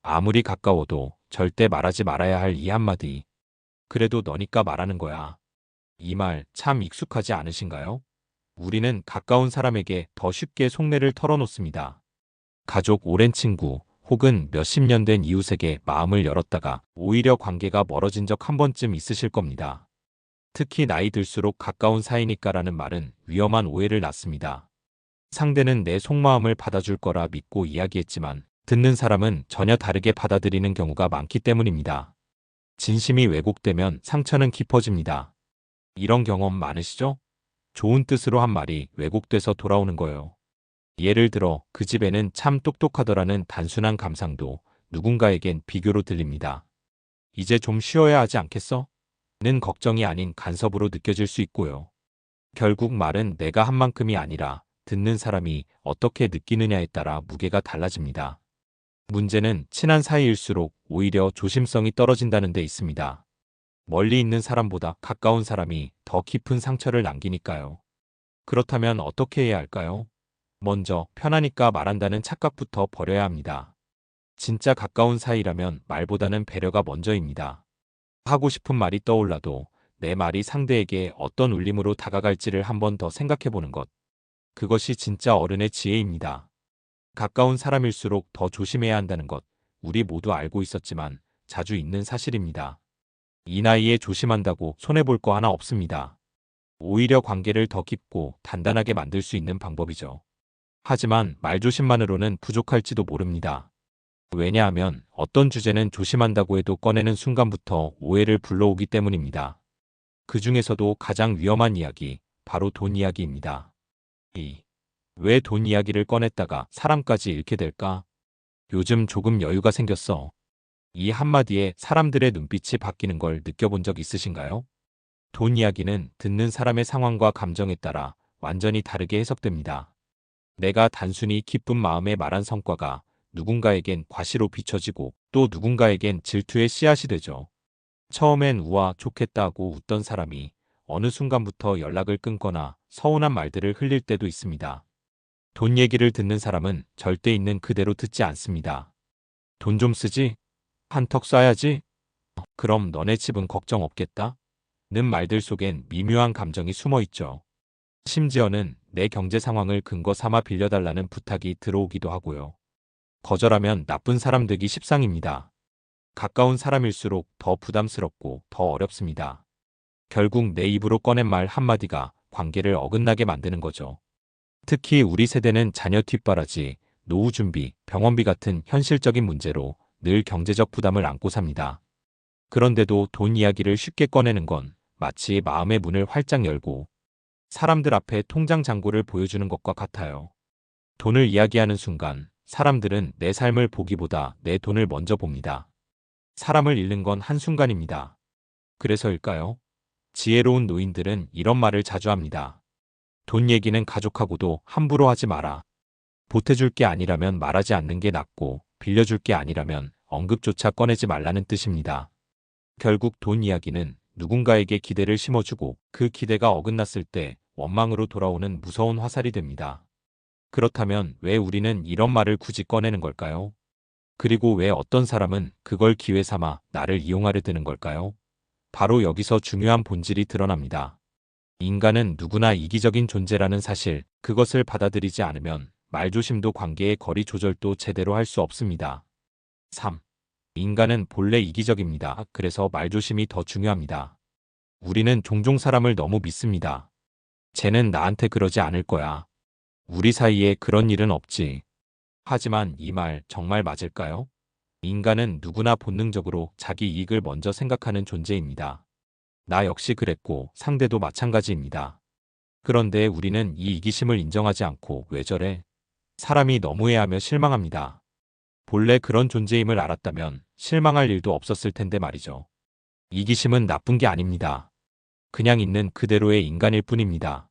아무리 가까워도 절대 말하지 말아야 할 이 한마디. 그래도 너니까 말하는 거야. 이 말 참 익숙하지 않으신가요? 우리는 가까운 사람에게 더 쉽게 속내를 털어놓습니다. 가족, 오랜 친구, 혹은 몇십 년 된 이웃에게 마음을 열었다가 오히려 관계가 멀어진 적 한 번쯤 있으실 겁니다. 특히 나이 들수록 가까운 사이니까라는 말은 위험한 오해를 낳습니다. 상대는 내 속마음을 받아줄 거라 믿고 이야기했지만 듣는 사람은 전혀 다르게 받아들이는 경우가 많기 때문입니다. 진심이 왜곡되면 상처는 깊어집니다. 이런 경험 많으시죠? 좋은 뜻으로 한 말이 왜곡돼서 돌아오는 거예요. 예를 들어 그 집에는 참 똑똑하더라는 단순한 감상도 누군가에겐 비교로 들립니다. 이제 좀 쉬어야 하지 않겠어? 는 걱정이 아닌 간섭으로 느껴질 수 있고요. 결국 말은 내가 한 만큼이 아니라 듣는 사람이 어떻게 느끼느냐에 따라 무게가 달라집니다. 문제는 친한 사이일수록 오히려 조심성이 떨어진다는 데 있습니다. 멀리 있는 사람보다 가까운 사람이 더 깊은 상처를 남기니까요. 그렇다면 어떻게 해야 할까요? 먼저 편하니까 말한다는 착각부터 버려야 합니다. 진짜 가까운 사이라면 말보다는 배려가 먼저입니다. 하고 싶은 말이 떠올라도 내 말이 상대에게 어떤 울림으로 다가갈지를 한 번 더 생각해 보는 것. 그것이 진짜 어른의 지혜입니다. 가까운 사람일수록 더 조심해야 한다는 것. 우리 모두 알고 있었지만 자주 잊는 사실입니다. 이 나이에 조심한다고 손해볼 거 하나 없습니다. 오히려 관계를 더 깊고 단단하게 만들 수 있는 방법이죠. 하지만 말조심만으로는 부족할지도 모릅니다. 왜냐하면 어떤 주제는 조심한다고 해도 꺼내는 순간부터 오해를 불러오기 때문입니다. 그 중에서도 가장 위험한 이야기, 바로 돈 이야기입니다. 왜 돈 이야기를 꺼냈다가 사람까지 잃게 될까? 요즘 조금 여유가 생겼어. 이 한마디에 사람들의 눈빛이 바뀌는 걸 느껴본 적 있으신가요? 돈 이야기는 듣는 사람의 상황과 감정에 따라 완전히 다르게 해석됩니다. 내가 단순히 기쁜 마음에 말한 성과가 누군가에겐 과시로 비춰지고 또 누군가에겐 질투의 씨앗이 되죠. 처음엔 우와 좋겠다 하고 웃던 사람이 어느 순간부터 연락을 끊거나 서운한 말들을 흘릴 때도 있습니다. 돈 얘기를 듣는 사람은 절대 있는 그대로 듣지 않습니다. 돈 좀 쓰지? 한턱 쏴야지? 그럼 너네 집은 걱정 없겠다? 는 말들 속엔 미묘한 감정이 숨어 있죠. 심지어는 내 경제 상황을 근거 삼아 빌려달라는 부탁이 들어오기도 하고요. 거절하면 나쁜 사람 되기 십상입니다. 가까운 사람일수록 더 부담스럽고 더 어렵습니다. 결국 내 입으로 꺼낸 말 한마디가 관계를 어긋나게 만드는 거죠. 특히 우리 세대는 자녀 뒷바라지, 노후 준비, 병원비 같은 현실적인 문제로 늘 경제적 부담을 안고 삽니다. 그런데도 돈 이야기를 쉽게 꺼내는 건 마치 마음의 문을 활짝 열고 사람들 앞에 통장 잔고를 보여주는 것과 같아요. 돈을 이야기하는 순간 사람들은 내 삶을 보기보다 내 돈을 먼저 봅니다. 사람을 잃는 건 한순간입니다. 그래서일까요? 지혜로운 노인들은 이런 말을 자주 합니다. 돈 얘기는 가족하고도 함부로 하지 마라. 보태줄 게 아니라면 말하지 않는 게 낫고 빌려줄 게 아니라면 언급조차 꺼내지 말라는 뜻입니다. 결국 돈 이야기는 누군가에게 기대를 심어주고 그 기대가 어긋났을 때 원망으로 돌아오는 무서운 화살이 됩니다. 그렇다면 왜 우리는 이런 말을 굳이 꺼내는 걸까요? 그리고 왜 어떤 사람은 그걸 기회 삼아 나를 이용하려 드는 걸까요? 바로 여기서 중요한 본질이 드러납니다. 인간은 누구나 이기적인 존재라는 사실, 그것을 받아들이지 않으면 말조심도 관계의 거리 조절도 제대로 할 수 없습니다. 3. 인간은 본래 이기적입니다. 그래서 말조심이 더 중요합니다. 우리는 종종 사람을 너무 믿습니다. 쟤는 나한테 그러지 않을 거야. 우리 사이에 그런 일은 없지. 하지만 이 말 정말 맞을까요? 인간은 누구나 본능적으로 자기 이익을 먼저 생각하는 존재입니다. 나 역시 그랬고 상대도 마찬가지입니다. 그런데 우리는 이 이기심을 인정하지 않고 왜 저래? 사람이 너무해하며 실망합니다. 본래 그런 존재임을 알았다면 실망할 일도 없었을 텐데 말이죠. 이기심은 나쁜 게 아닙니다. 그냥 있는 그대로의 인간일 뿐입니다.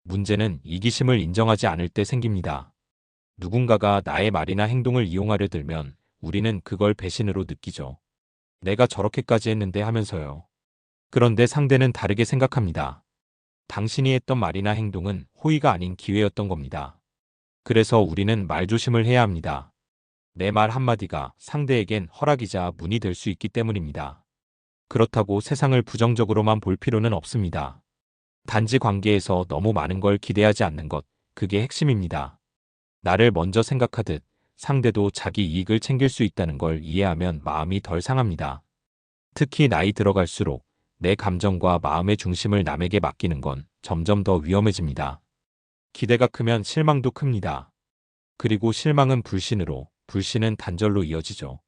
문제는 이기심을 인정하지 않을 때 생깁니다. 누군가가 나의 말이나 행동을 이용하려 들면 우리는 그걸 배신으로 느끼죠. 내가 저렇게까지 했는데 하면서요. 그런데 상대는 다르게 생각합니다. 당신이 했던 말이나 행동은 호의가 아닌 기회였던 겁니다. 그래서 우리는 말조심을 해야 합니다. 내 말 한마디가 상대에겐 허락이자 문이 될 수 있기 때문입니다. 그렇다고 세상을 부정적으로만 볼 필요는 없습니다. 단지 관계에서 너무 많은 걸 기대하지 않는 것, 그게 핵심입니다. 나를 먼저 생각하듯 상대도 자기 이익을 챙길 수 있다는 걸 이해하면 마음이 덜 상합니다. 특히 나이 들어갈수록 내 감정과 마음의 중심을 남에게 맡기는 건 점점 더 위험해집니다. 기대가 크면 실망도 큽니다. 그리고 실망은 불신으로, 불신은 단절로 이어지죠.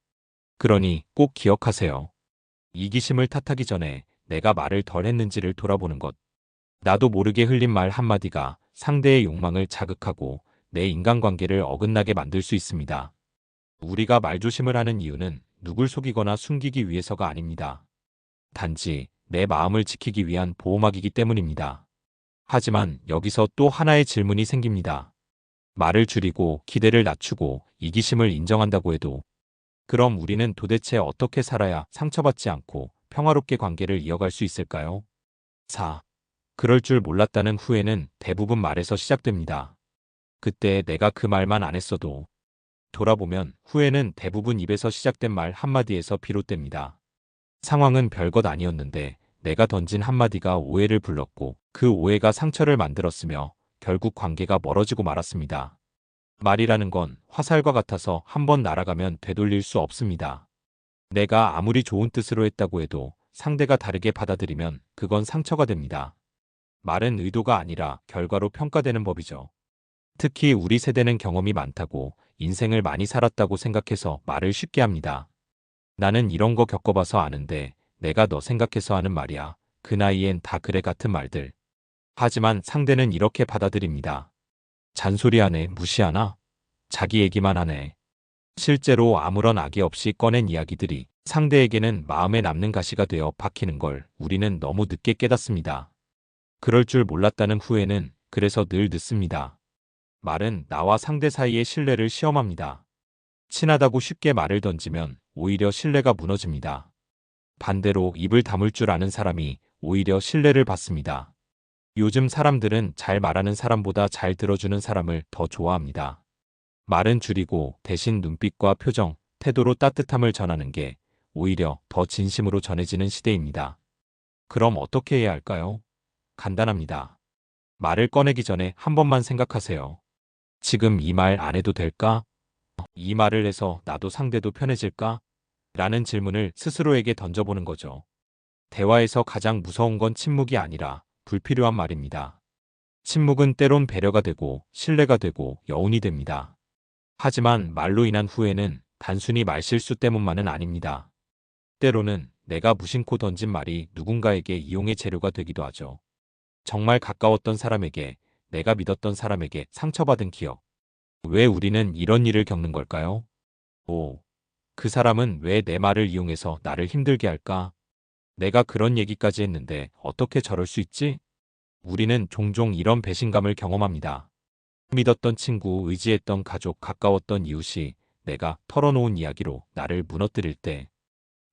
그러니 꼭 기억하세요. 이기심을 탓하기 전에 내가 말을 덜 했는지를 돌아보는 것. 나도 모르게 흘린 말 한마디가 상대의 욕망을 자극하고 내 인간관계를 어긋나게 만들 수 있습니다. 우리가 말조심을 하는 이유는 누굴 속이거나 숨기기 위해서가 아닙니다. 단지 내 마음을 지키기 위한 보호막이기 때문입니다. 하지만 여기서 또 하나의 질문이 생깁니다. 말을 줄이고 기대를 낮추고 이기심을 인정한다고 해도 그럼 우리는 도대체 어떻게 살아야 상처받지 않고 평화롭게 관계를 이어갈 수 있을까요? 4. 그럴 줄 몰랐다는 후회는 대부분 말에서 시작됩니다. 그때 내가 그 말만 안 했어도 돌아보면 후회는 대부분 입에서 시작된 말 한마디에서 비롯됩니다. 상황은 별것 아니었는데 내가 던진 한마디가 오해를 불렀고 그 오해가 상처를 만들었으며 결국 관계가 멀어지고 말았습니다. 말이라는 건 화살과 같아서 한번 날아가면 되돌릴 수 없습니다. 내가 아무리 좋은 뜻으로 했다고 해도 상대가 다르게 받아들이면 그건 상처가 됩니다. 말은 의도가 아니라 결과로 평가되는 법이죠. 특히 우리 세대는 경험이 많다고 인생을 많이 살았다고 생각해서 말을 쉽게 합니다. 나는 이런 거 겪어봐서 아는데 내가 너 생각해서 하는 말이야. 그 나이엔 다 그래 같은 말들. 하지만 상대는 이렇게 받아들입니다. 잔소리하네, 무시하나? 자기 얘기만 하네. 실제로 아무런 악의 없이 꺼낸 이야기들이 상대에게는 마음에 남는 가시가 되어 박히는 걸 우리는 너무 늦게 깨닫습니다. 그럴 줄 몰랐다는 후회는 그래서 늘 늦습니다. 말은 나와 상대 사이의 신뢰를 시험합니다. 친하다고 쉽게 말을 던지면 오히려 신뢰가 무너집니다. 반대로 입을 다물 줄 아는 사람이 오히려 신뢰를 받습니다. 요즘 사람들은 잘 말하는 사람보다 잘 들어주는 사람을 더 좋아합니다. 말은 줄이고 대신 눈빛과 표정, 태도로 따뜻함을 전하는 게 오히려 더 진심으로 전해지는 시대입니다. 그럼 어떻게 해야 할까요? 간단합니다. 말을 꺼내기 전에 한 번만 생각하세요. 지금 이 말 안 해도 될까? 이 말을 해서 나도 상대도 편해질까? 라는 질문을 스스로에게 던져보는 거죠. 대화에서 가장 무서운 건 침묵이 아니라 불필요한 말입니다. 침묵은 때론 배려가 되고 신뢰가 되고 여운이 됩니다. 하지만 말로 인한 후회는 단순히 말실수 때문만은 아닙니다. 때로는 내가 무심코 던진 말이 누군가에게 이용의 재료가 되기도 하죠. 정말 가까웠던 사람에게, 내가 믿었던 사람에게 상처받은 기억. 왜 우리는 이런 일을 겪는 걸까요? 오, 그 사람은 왜 내 말을 이용해서 나를 힘들게 할까? 내가 그런 얘기까지 했는데 어떻게 저럴 수 있지? 우리는 종종 이런 배신감을 경험합니다. 믿었던 친구, 의지했던 가족, 가까웠던 이웃이 내가 털어놓은 이야기로 나를 무너뜨릴 때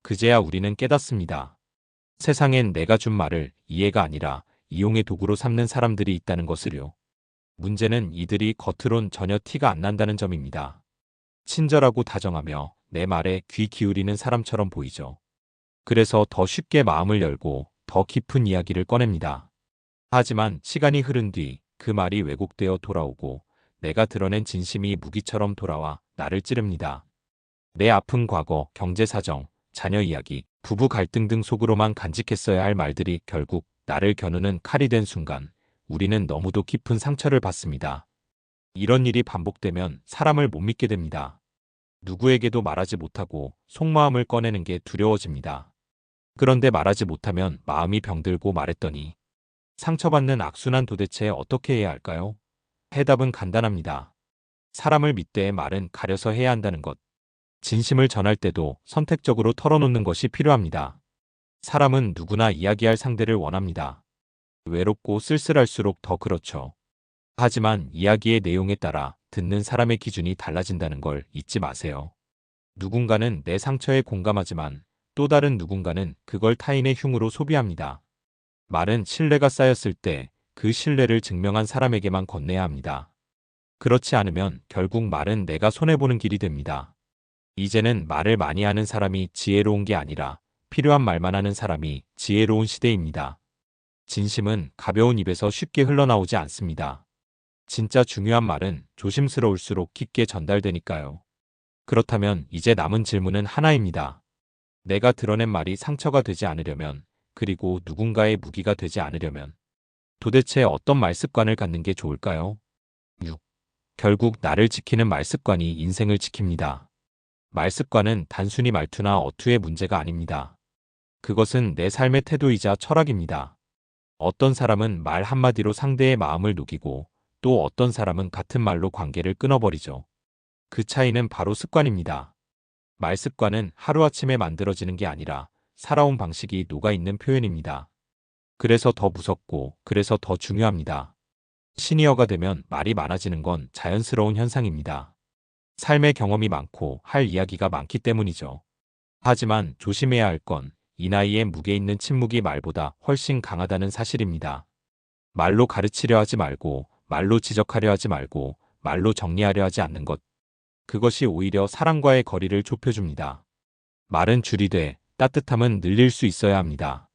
그제야 우리는 깨닫습니다. 세상엔 내가 준 말을 이해가 아니라 이용의 도구로 삼는 사람들이 있다는 것을요. 문제는 이들이 겉으론 전혀 티가 안 난다는 점입니다. 친절하고 다정하며 내 말에 귀 기울이는 사람처럼 보이죠. 그래서 더 쉽게 마음을 열고 더 깊은 이야기를 꺼냅니다. 하지만 시간이 흐른 뒤 그 말이 왜곡되어 돌아오고 내가 드러낸 진심이 무기처럼 돌아와 나를 찌릅니다. 내 아픈 과거, 경제 사정, 자녀 이야기, 부부 갈등 등 속으로만 간직했어야 할 말들이 결국 나를 겨누는 칼이 된 순간 우리는 너무도 깊은 상처를 받습니다. 이런 일이 반복되면 사람을 못 믿게 됩니다. 누구에게도 말하지 못하고 속마음을 꺼내는 게 두려워집니다. 그런데 말하지 못하면 마음이 병들고 말했더니 상처받는 악순환 도대체 어떻게 해야 할까요? 해답은 간단합니다. 사람을 믿되 말은 가려서 해야 한다는 것. 진심을 전할 때도 선택적으로 털어놓는 것이 필요합니다. 사람은 누구나 이야기할 상대를 원합니다. 외롭고 쓸쓸할수록 더 그렇죠. 하지만 이야기의 내용에 따라 듣는 사람의 기준이 달라진다는 걸 잊지 마세요. 누군가는 내 상처에 공감하지만 또 다른 누군가는 그걸 타인의 흉으로 소비합니다. 말은 신뢰가 쌓였을 때 그 신뢰를 증명한 사람에게만 건네야 합니다. 그렇지 않으면 결국 말은 내가 손해보는 길이 됩니다. 이제는 말을 많이 하는 사람이 지혜로운 게 아니라 필요한 말만 하는 사람이 지혜로운 시대입니다. 진심은 가벼운 입에서 쉽게 흘러나오지 않습니다. 진짜 중요한 말은 조심스러울수록 깊게 전달되니까요. 그렇다면 이제 남은 질문은 하나입니다. 내가 드러낸 말이 상처가 되지 않으려면, 그리고 누군가의 무기가 되지 않으려면 도대체 어떤 말습관을 갖는 게 좋을까요? 6. 결국 나를 지키는 말습관이 인생을 지킵니다. 말습관은 단순히 말투나 어투의 문제가 아닙니다. 그것은 내 삶의 태도이자 철학입니다. 어떤 사람은 말 한마디로 상대의 마음을 녹이고 또 어떤 사람은 같은 말로 관계를 끊어버리죠. 그 차이는 바로 습관입니다. 말습관은 하루아침에 만들어지는 게 아니라 살아온 방식이 녹아있는 표현입니다. 그래서 더 무섭고 그래서 더 중요합니다. 시니어가 되면 말이 많아지는 건 자연스러운 현상입니다. 삶의 경험이 많고 할 이야기가 많기 때문이죠. 하지만 조심해야 할 건 이 나이에 무게 있는 침묵이 말보다 훨씬 강하다는 사실입니다. 말로 가르치려 하지 말고, 말로 지적하려 하지 말고, 말로 정리하려 하지 않는 것. 그것이 오히려 사랑과의 거리를 좁혀줍니다. 말은 줄이되 따뜻함은 늘릴 수 있어야 합니다.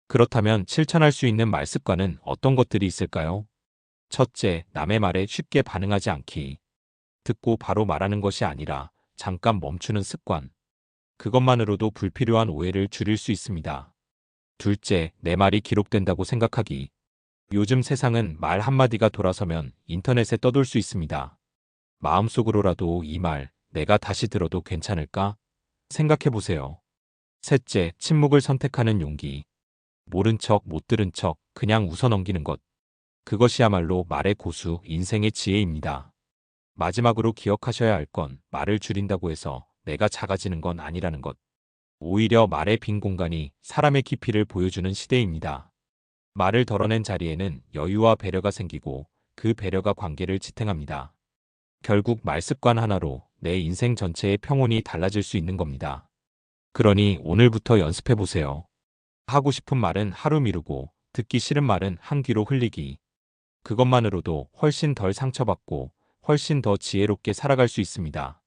그렇다면 실천할 수 있는 말습관은 어떤 것들이 있을까요? 첫째, 남의 말에 쉽게 반응하지 않기. 듣고 바로 말하는 것이 아니라 잠깐 멈추는 습관. 그것만으로도 불필요한 오해를 줄일 수 있습니다. 둘째, 내 말이 기록된다고 생각하기. 요즘 세상은 말 한마디가 돌아서면 인터넷에 떠돌 수 있습니다. 마음속으로라도 이 말, 내가 다시 들어도 괜찮을까? 생각해 보세요. 셋째, 침묵을 선택하는 용기. 모른 척, 못 들은 척, 그냥 웃어 넘기는 것. 그것이야말로 말의 고수, 인생의 지혜입니다. 마지막으로 기억하셔야 할 건 말을 줄인다고 해서 내가 작아지는 건 아니라는 것. 오히려 말의 빈 공간이 사람의 깊이를 보여주는 시대입니다. 말을 덜어낸 자리에는 여유와 배려가 생기고 그 배려가 관계를 지탱합니다. 결국 말습관 하나로 내 인생 전체의 평온이 달라질 수 있는 겁니다. 그러니 오늘부터 연습해 보세요. 하고 싶은 말은 하루 미루고 듣기 싫은 말은 한 귀로 흘리기. 그것만으로도 훨씬 덜 상처받고 훨씬 더 지혜롭게 살아갈 수 있습니다.